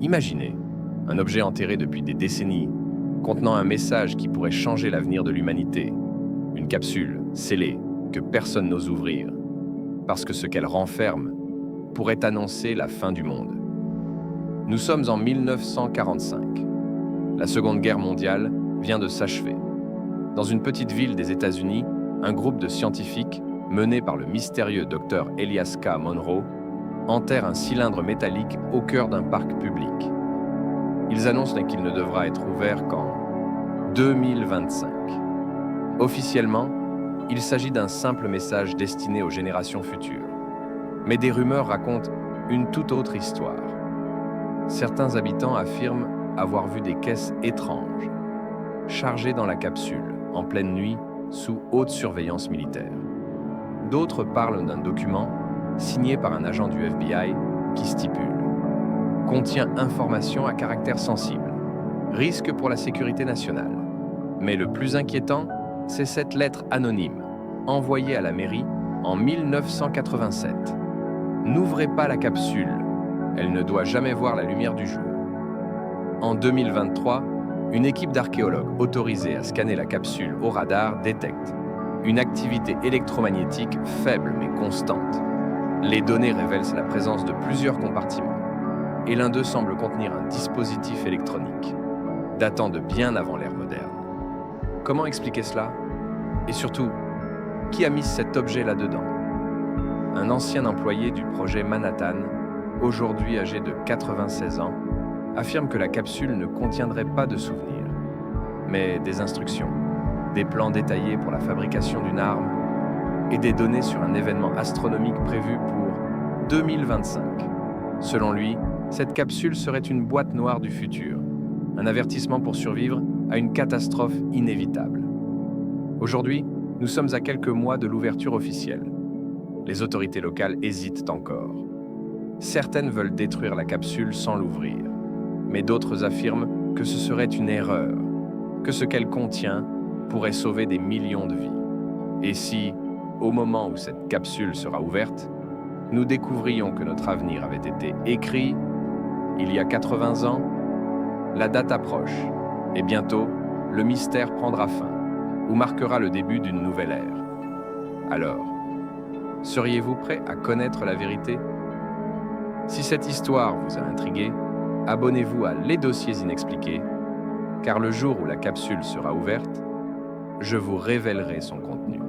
Imaginez un objet enterré depuis des décennies, contenant un message qui pourrait changer l'avenir de l'humanité. Une capsule scellée que personne n'ose ouvrir, parce que ce qu'elle renferme pourrait annoncer la fin du monde. Nous sommes en 1945. La Seconde Guerre mondiale vient de s'achever. Dans une petite ville des États-Unis, un groupe de scientifiques, mené par le mystérieux Dr Elias K. Monroe, enterre un cylindre métallique au cœur d'un parc public. Ils annoncent qu'il ne devra être ouvert qu'en 2025. Officiellement, il s'agit d'un simple message destiné aux générations futures. Mais des rumeurs racontent une toute autre histoire. Certains habitants affirment avoir vu des caisses étranges, chargées dans la capsule, en pleine nuit, sous haute surveillance militaire. D'autres parlent d'un document signé par un agent du FBI qui stipule « Contient informations à caractère sensible, risque pour la sécurité nationale ». Mais le plus inquiétant, c'est cette lettre anonyme, envoyée à la mairie en 1987. N'ouvrez pas la capsule, elle ne doit jamais voir la lumière du jour. En 2023, une équipe d'archéologues autorisée à scanner la capsule au radar détecte une activité électromagnétique faible mais constante. Les données révèlent la présence de plusieurs compartiments, et l'un d'eux semble contenir un dispositif électronique, datant de bien avant l'ère moderne. Comment expliquer cela? Et surtout, qui a mis cet objet là-dedans? Un ancien employé du projet Manhattan, aujourd'hui âgé de 96 ans, affirme que la capsule ne contiendrait pas de souvenirs, mais des instructions, des plans détaillés pour la fabrication d'une arme et des données sur un événement astronomique prévu pour 2025. Selon lui, cette capsule serait une boîte noire du futur, un avertissement pour survivre à une catastrophe inévitable. Aujourd'hui, nous sommes à quelques mois de l'ouverture officielle. Les autorités locales hésitent encore. Certaines veulent détruire la capsule sans l'ouvrir, mais d'autres affirment que ce serait une erreur, que ce qu'elle contient pourrait sauver des millions de vies. Et si, au moment où cette capsule sera ouverte, nous découvrions que notre avenir avait été écrit il y a 80 ans, la date approche, et bientôt, le mystère prendra fin, ou marquera le début d'une nouvelle ère. Alors, seriez-vous prêt à connaître la vérité? Si cette histoire vous a intrigué, abonnez-vous à Les Dossiers Inexpliqués, car le jour où la capsule sera ouverte, je vous révélerai son contenu.